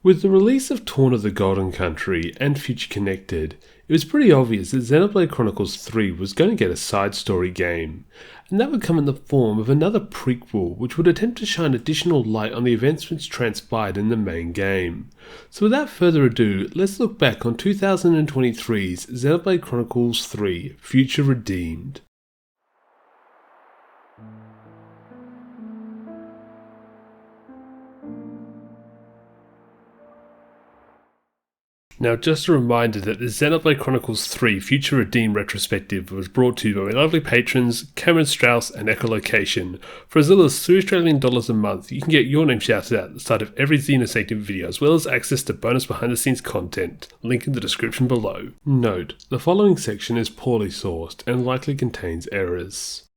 With the release of Torn of the Golden Country and Future Connected, it was pretty obvious that Xenoblade Chronicles 3 was going to get a side story game, and that would come in the form of another prequel which would attempt to shine additional light on the events which transpired in the main game. So without further ado, let's look back on 2023's Xenoblade Chronicles 3 Future Redeemed. Now, just a reminder that the Xenoblade Chronicles 3 Future Redeemed Retrospective was brought to you by my lovely patrons Cameron Strauss and Echolocation. For as little as $3 a month, you can get your name shouted out at the start of every Xenosanctum video, as well as access to bonus behind-the-scenes content. Link in the description below. Note, the following section is poorly sourced and likely contains errors.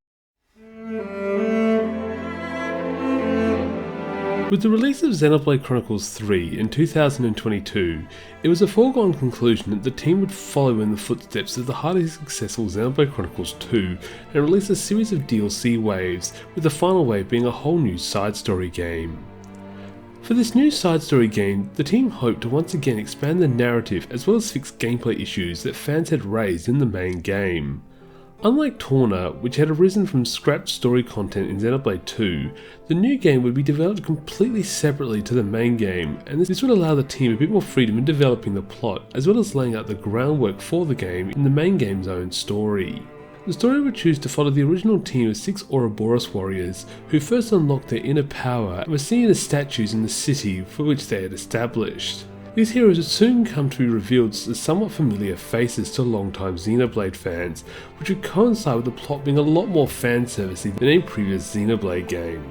With the release of Xenoblade Chronicles 3 in 2022, it was a foregone conclusion that the team would follow in the footsteps of the highly successful Xenoblade Chronicles 2 and release a series of DLC waves, with the final wave being a whole new side story game. For this new side story game, the team hoped to once again expand the narrative as well as fix gameplay issues that fans had raised in the main game. Unlike Torna, which had arisen from scrapped story content in Xenoblade 2, the new game would be developed completely separately to the main game, and this would allow the team a bit more freedom in developing the plot, as well as laying out the groundwork for the game in the main game's own story. The story would choose to follow the original team of 6 Ouroboros warriors, who first unlocked their inner power and were seen as statues in the city for which they had established. These heroes would soon come to be revealed as somewhat familiar faces to long-time Xenoblade fans, which would coincide with the plot being a lot more fanservicey than any previous Xenoblade game.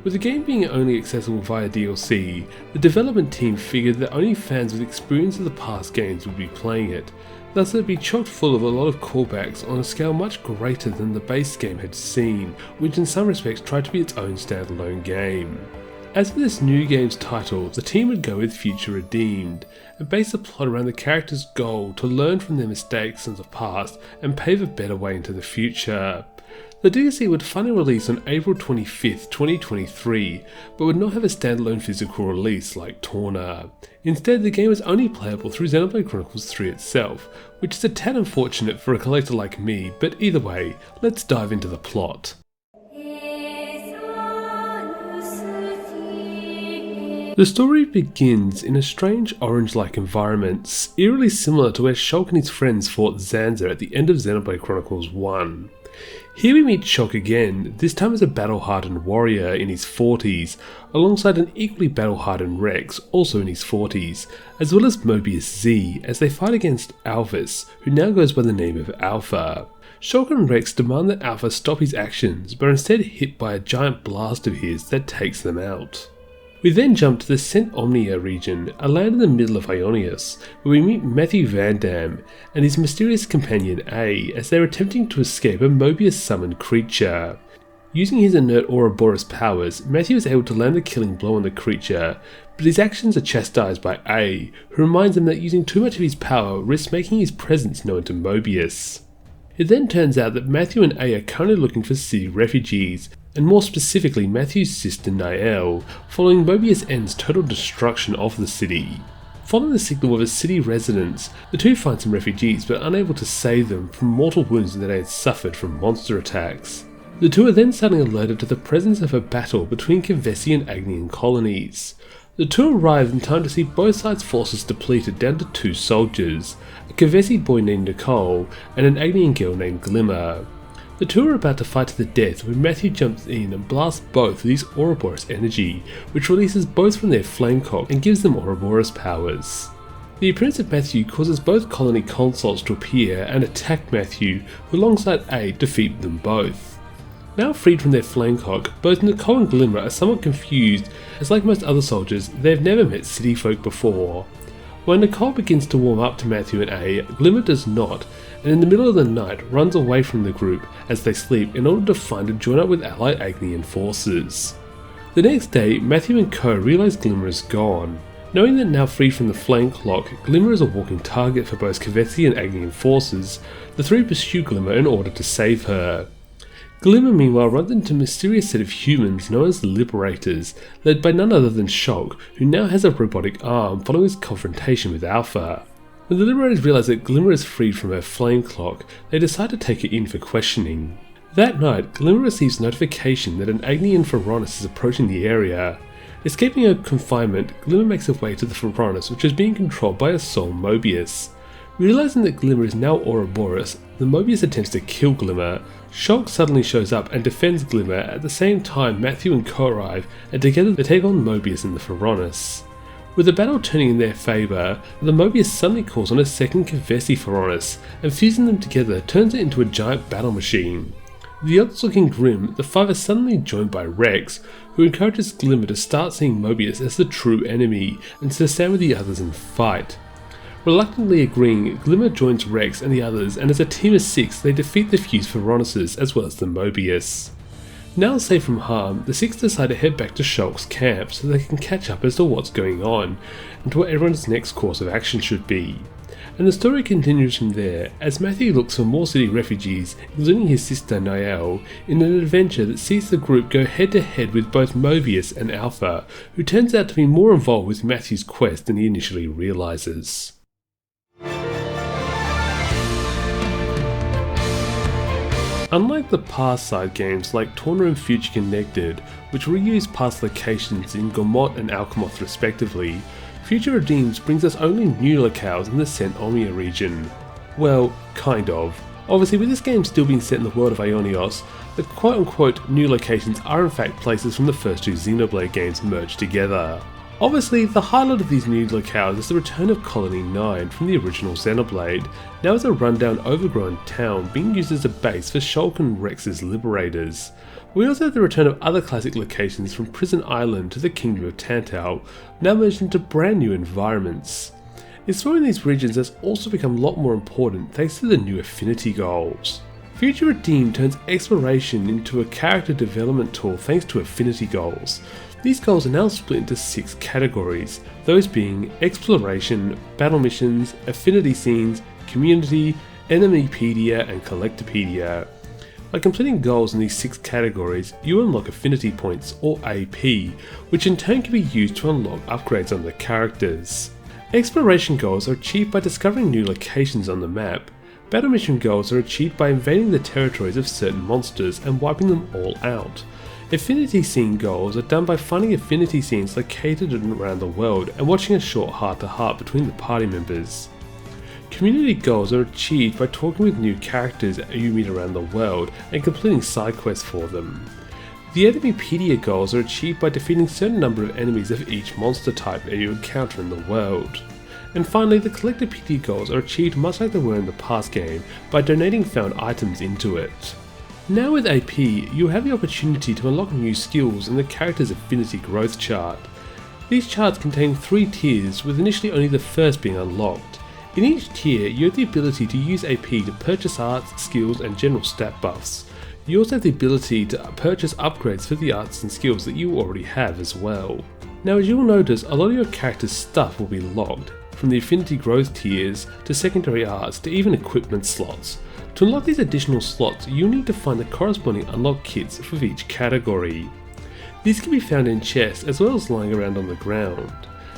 With the game being only accessible via DLC, the development team figured that only fans with experience of the past games would be playing it, thus it would be chock full of a lot of callbacks on a scale much greater than the base game had seen, which in some respects tried to be its own standalone game. As for this new game's title, the team would go with Future Redeemed, and base the plot around the characters' goal to learn from their mistakes in the past and pave a better way into the future. The DLC would finally release on April 25th, 2023, but would not have a standalone physical release like Torna. Instead, the game was only playable through Xenoblade Chronicles 3 itself, which is a tad unfortunate for a collector like me, but either way, let's dive into the plot. The story begins in a strange orange-like environment, eerily similar to where Shulk and his friends fought Zanza at the end of Xenoblade Chronicles 1. Here we meet Shulk again, this time as a battle-hardened warrior in his 40s, alongside an equally battle-hardened Rex, also in his 40s, as well as Mobius Z, as they fight against Alphys, who now goes by the name of Alpha. Shulk and Rex demand that Alpha stop his actions, but are instead hit by a giant blast of his that takes them out. We then jump to the Cent Omnia region, a land in the middle of Ionius, where we meet Matthew Van Dam and his mysterious companion A as they are attempting to escape a Mobius-summoned creature. Using his inert Ouroboros powers, Matthew is able to land a killing blow on the creature, but his actions are chastised by A, who reminds him that using too much of his power risks making his presence known to Mobius. It then turns out that Matthew and A are currently looking for city refugees, and more specifically Matthew's sister Nael, following Mobius N's total destruction of the city. Following the signal of a city residents, the two find some refugees but are unable to save them from mortal wounds that they had suffered from monster attacks. The two are then suddenly alerted to the presence of a battle between Kevesi and Agnian colonies. The two arrive in time to see both sides' forces depleted down to 2 soldiers, a Kevesi boy named Nicole and an Agnian girl named Glimmer. The two are about to fight to the death when Matthew jumps in and blasts both with his Ouroboros energy, which releases both from their flamecock and gives them Ouroboros powers. The appearance of Matthew causes both colony consuls to appear and attack Matthew, who alongside A defeat them both. Now freed from their flamecock, both Nicole and Glimmer are somewhat confused, as like most other soldiers, they have never met city folk before. When Nicole begins to warm up to Matthew and A, Glimmer does not, and in the middle of the night runs away from the group as they sleep in order to find and join up with allied Agnian forces. The next day, Matthew and Co realise Glimmer is gone. Knowing that now freed from the flame clock, Glimmer is a walking target for both Kevesi and Agnian forces, the three pursue Glimmer in order to save her. Glimmer meanwhile runs into a mysterious set of humans known as the Liberators, led by none other than Shulk, who now has a robotic arm following his confrontation with Alpha. When the Liberators realise that Glimmer is freed from her flame clock, they decide to take her in for questioning. That night, Glimmer receives notification that an Agnian Pharaonis is approaching the area. Escaping her confinement, Glimmer makes her way to the Pharaonis, which is being controlled by a soul Mobius. Realising that Glimmer is now Ouroboros, the Mobius attempts to kill Glimmer. Shulk suddenly shows up and defends Glimmer. At the same time, Matthew and Co arrive, and together they take on Mobius and the Pharaonis. With the battle turning in their favour, the Mobius suddenly calls on a second Kavesi Pharaonis, and fusing them together turns it into a giant battle machine. The odds looking grim, the five are suddenly joined by Rex, who encourages Glimmer to start seeing Mobius as the true enemy, and to stand with the others and fight. Reluctantly agreeing, Glimmer joins Rex and the others, and as a team of 6 they defeat the fused Pharaonises as well as the Mobius. Now safe from harm, the 6 decide to head back to Shulk's camp so they can catch up as to what's going on, and to what everyone's next course of action should be. And the story continues from there, as Matthew looks for more city refugees, including his sister Niall, in an adventure that sees the group go head to head with both Mobius and Alpha, who turns out to be more involved with Matthew's quest than he initially realises. Unlike the past side games like Torna and Future Connected, which reuse past locations in Gomot and Alchemoth respectively, Future Redeems brings us only new locales in the Cent Omnia region. Well, kind of. Obviously, with this game still being set in the world of Ionios, the quote-unquote new locations are in fact places from the first 2 Xenoblade games merged together. Obviously, the highlight of these new locales is the return of Colony 9 from the original Xenoblade, now as a rundown overgrown town being used as a base for Shulk and Rex's Liberators. We also have the return of other classic locations from Prison Island to the Kingdom of Tantal, now merged into brand new environments. Exploring these regions has also become a lot more important thanks to the new affinity goals. Future Redeemed turns exploration into a character development tool thanks to affinity goals. These goals are now split into 6 categories, those being exploration, battle missions, affinity scenes, community, enemypedia and collectopedia. By completing goals in these 6 categories, you unlock affinity points or AP, which in turn can be used to unlock upgrades on the characters. Exploration goals are achieved by discovering new locations on the map. Battle mission goals are achieved by invading the territories of certain monsters and wiping them all out. Affinity scene goals are done by finding affinity scenes located around the world and watching a short heart-to-heart between the party members. Community goals are achieved by talking with new characters you meet around the world and completing side quests for them. The enemypedia goals are achieved by defeating a certain number of enemies of each monster type that you encounter in the world. And finally, the collectopedia goals are achieved much like they were in the past game by donating found items into it. Now with AP, you have the opportunity to unlock new skills in the character's affinity growth chart. These charts contain 3 tiers, with initially only the first being unlocked. In each tier, you have the ability to use AP to purchase arts, skills and general stat buffs. You also have the ability to purchase upgrades for the arts and skills that you already have as well. Now as you will notice, a lot of your character's stuff will be locked, from the affinity growth tiers to secondary arts to even equipment slots. To unlock these additional slots, you'll need to find the corresponding unlock kits for each category. These can be found in chests as well as lying around on the ground.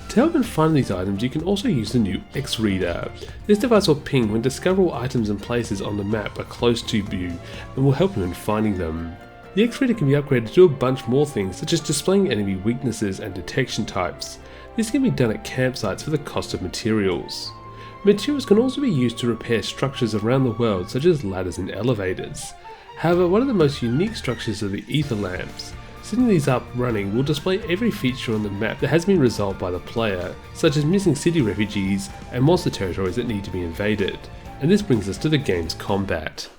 To help in finding these items, you can also use the new X-Reader. This device will ping when discoverable items and places on the map are close to you and will help you in finding them. The X-Reader can be upgraded to do a bunch more things, such as displaying enemy weaknesses and detection types. This can be done at campsites for the cost of materials. Materials can also be used to repair structures around the world, such as ladders and elevators. However, one of the most unique structures are the ether lamps. Setting these up running will display every feature on the map that has been resolved by the player, such as missing city refugees and monster territories that need to be invaded. And this brings us to the game's combat.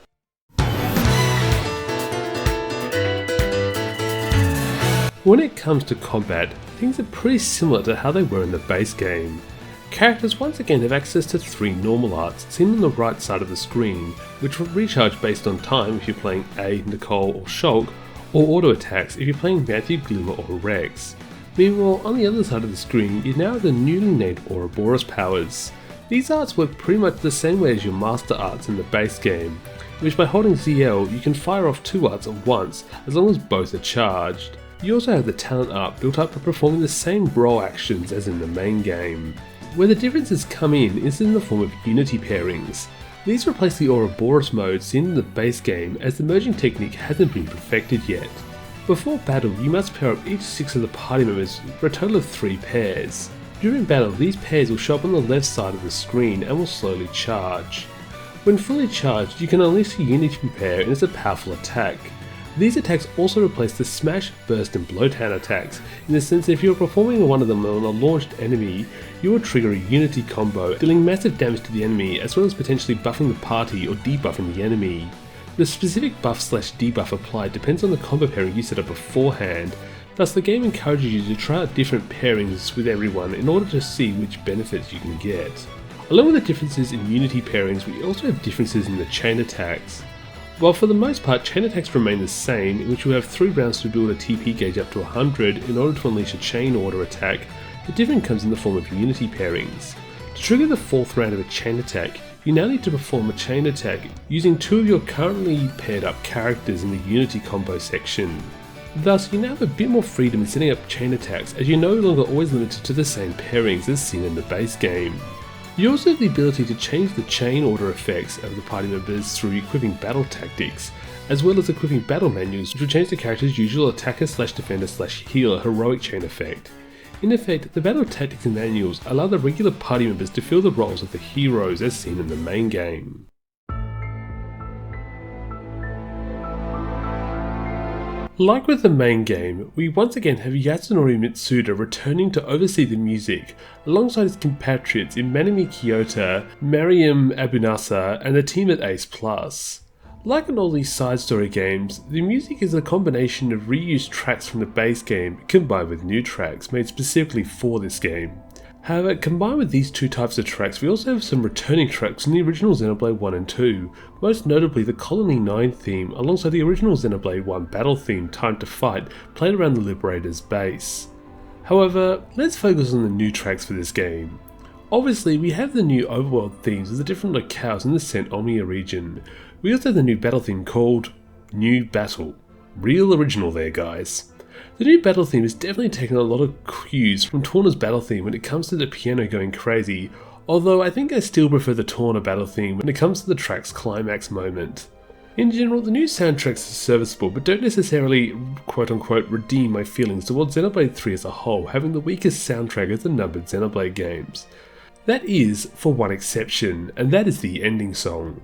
When it comes to combat, things are pretty similar to how they were in the base game. Characters once again have access to 3 normal arts seen on the right side of the screen, which will recharge based on time if you're playing A, Nicole or Shulk, or auto attacks if you're playing Matthew, Glimmer or Rex. Meanwhile, on the other side of the screen, you now have the newly named Ouroboros powers. These arts work pretty much the same way as your master arts in the base game. which by holding ZL you can fire off 2 arts at once as long as both are charged. You also have the talent art built up by performing the same role actions as in the main game. Where the differences come in is in the form of unity pairings. These replace the Ouroboros mode seen in the base game, as the merging technique hasn't been perfected yet. Before battle, you must pair up each 6 of the party members for a total of 3 pairs. During battle, these pairs will show up on the left side of the screen and will slowly charge. When fully charged, you can unleash a unity pair and it's a powerful attack. These attacks also replace the smash, burst and blowdown attacks, in the sense that if you are performing one of them on a launched enemy, you will trigger a unity combo, dealing massive damage to the enemy as well as potentially buffing the party or debuffing the enemy. The specific buff/debuff applied depends on the combo pairing you set up beforehand, thus the game encourages you to try out different pairings with everyone in order to see which benefits you can get. Along with the differences in unity pairings, we also have differences in the chain attacks. While for the most part chain attacks remain the same, in which you have 3 rounds to build a TP gauge up to 100 in order to unleash a chain order attack, the difference comes in the form of unity pairings. To trigger the 4th round of a chain attack, you now need to perform a chain attack using 2 of your currently paired up characters in the unity combo section. Thus, you now have a bit more freedom in setting up chain attacks, as you're no longer always limited to the same pairings as seen in the base game. You also have the ability to change the chain order effects of the party members through equipping battle tactics, as well as equipping battle manuals which will change the character's usual attacker/defender/healer heroic chain effect. In effect, the battle tactics and manuals allow the regular party members to fill the roles of the heroes as seen in the main game. Like with the main game, we once again have Yasunori Mitsuda returning to oversee the music, alongside his compatriots in Manami Kiyota, Mariam Abunasa, and the team at Ace Plus. Like in all these side story games, the music is a combination of reused tracks from the base game combined with new tracks made specifically for this game. However, combined with these 2 types of tracks, we also have some returning tracks from the original Xenoblade 1 and 2, most notably the Colony 9 theme alongside the original Xenoblade 1 battle theme Time to Fight played around the Liberator's base. However, let's focus on the new tracks for this game. Obviously, we have the new overworld themes of the different locales in the Saint Omnia region. We also have the new battle theme called New Battle. Real original there, guys. The new battle theme has definitely taken a lot of cues from Torna's battle theme when it comes to the piano going crazy, although I think I still prefer the Torna battle theme when it comes to the track's climax moment. In general, the new soundtracks are serviceable, but don't necessarily quote-unquote redeem my feelings towards Xenoblade 3 as a whole, having the weakest soundtrack of the numbered Xenoblade games. That is, for one exception, and that is the ending song.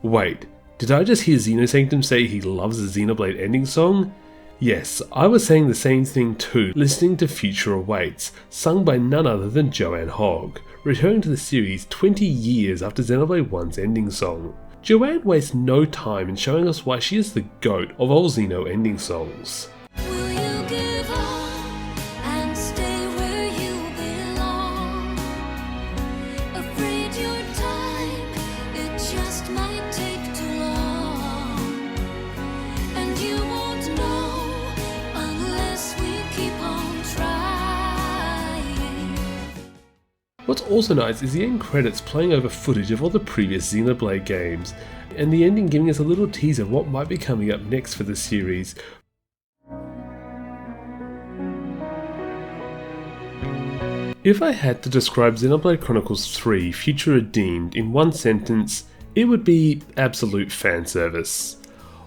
Wait, did I just hear Xenosanctum say he loves the Xenoblade ending song? Yes, I was saying the same thing too, listening to Future Awaits, sung by none other than Joanne Hogg, returning to the series 20 years after Xenoblade 1's ending song. Joanne wastes no time in showing us why she is the GOAT of all Xeno ending songs. What's also nice is the end credits playing over footage of all the previous Xenoblade games, and the ending giving us a little teaser of what might be coming up next for the series. If I had to describe Xenoblade Chronicles 3 Future Redeemed in one sentence, it would be absolute fanservice.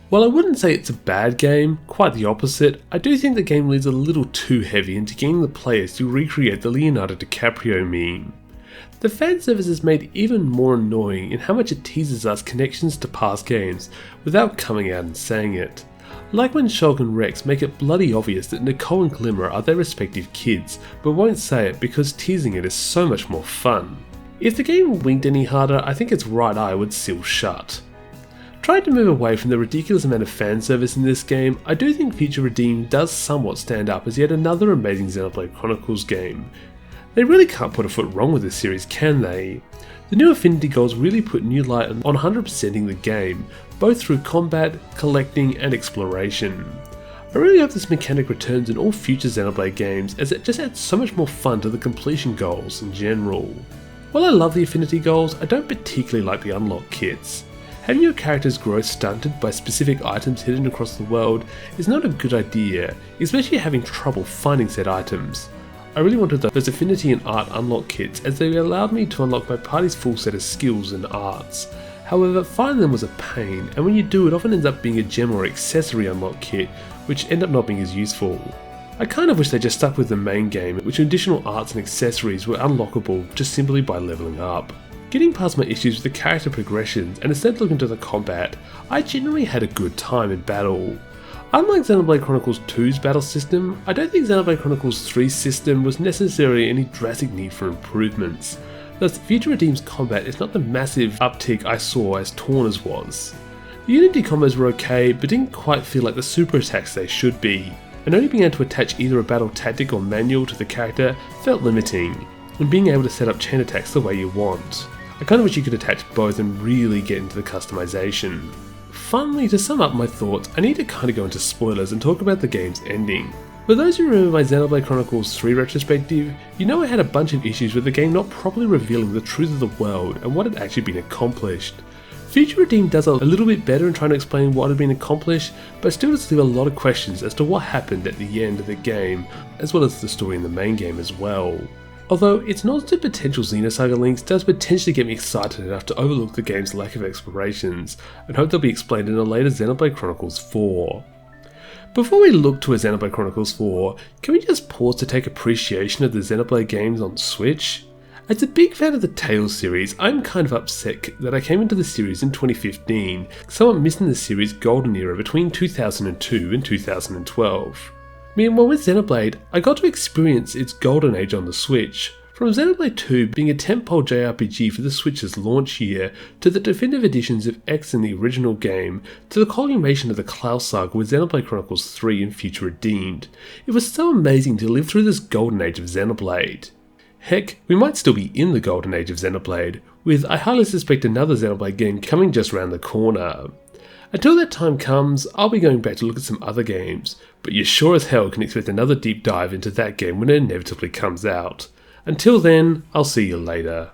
While I wouldn't say it's a bad game, quite the opposite, I do think the game leans a little too heavy into getting the players to recreate the Leonardo DiCaprio meme. The fanservice is made even more annoying in how much it teases us connections to past games without coming out and saying it. Like when Shulk and Rex make it bloody obvious that Nicole and Glimmer are their respective kids, but won't say it because teasing it is so much more fun. If the game winked any harder, I think its right eye would still shut. Trying to move away from the ridiculous amount of fan service in this game, I do think Future Redeemed does somewhat stand up as yet another amazing Xenoblade Chronicles game. They really can't put a foot wrong with this series, can they? The new Affinity Goals really put new light on 100%ing the game, both through combat, collecting and exploration. I really hope this mechanic returns in all future Xenoblade games, as it just adds so much more fun to the completion goals in general. While I love the Affinity Goals, I don't particularly like the unlock kits. Having your character's growth stunted by specific items hidden across the world is not a good idea, especially having trouble finding said items. I really wanted those affinity and art unlock kits as they allowed me to unlock my party's full set of skills and arts. However, finding them was a pain, and when you do it often ends up being a gem or accessory unlock kit, which end up not being as useful. I kind of wish they just stuck with the main game, which additional arts and accessories were unlockable just simply by leveling up. Getting past my issues with the character progressions and instead looking to the combat, I generally had a good time in battle. Unlike Xenoblade Chronicles 2's battle system, I don't think Xenoblade Chronicles 3's system was necessarily any drastic need for improvements. Thus, Future Redeem's combat is not the massive uptick I saw as Torna's was. The Unity combos were okay, but didn't quite feel like the super attacks they should be, and only being able to attach either a battle tactic or manual to the character felt limiting, and being able to set up chain attacks the way you want. I kind of wish you could attach both and really get into the customization. Finally, to sum up my thoughts, I need to kind of go into spoilers and talk about the game's ending. For those who remember my Xenoblade Chronicles 3 retrospective, you know I had a bunch of issues with the game not properly revealing the truth of the world and what had actually been accomplished. Future Redeem does a little bit better in trying to explain what had been accomplished, but still does leave a lot of questions as to what happened at the end of the game, as well as the story in the main game as well. Although its nods to potential Xenosaga links does potentially get me excited enough to overlook the game's lack of explorations, and hope they'll be explained in a later Xenoblade Chronicles 4. Before we look to a Xenoblade Chronicles 4, can we just pause to take appreciation of the Xenoblade games on Switch? As a big fan of the Tales series, I'm kind of upset that I came into the series in 2015, somewhat missing the series' golden era between 2002 and 2012. Meanwhile with Xenoblade, I got to experience its golden age on the Switch, from Xenoblade 2 being a tentpole JRPG for the Switch's launch year, to the definitive editions of X in the original game, to the culmination of the Klaus saga with Xenoblade Chronicles 3 and Future Redeemed. It was so amazing to live through this golden age of Xenoblade. Heck, we might still be in the golden age of Xenoblade, with I highly suspect another Xenoblade game coming just around the corner. Until that time comes, I'll be going back to look at some other games, but you sure as hell can expect another deep dive into that game when it inevitably comes out. Until then, I'll see you later.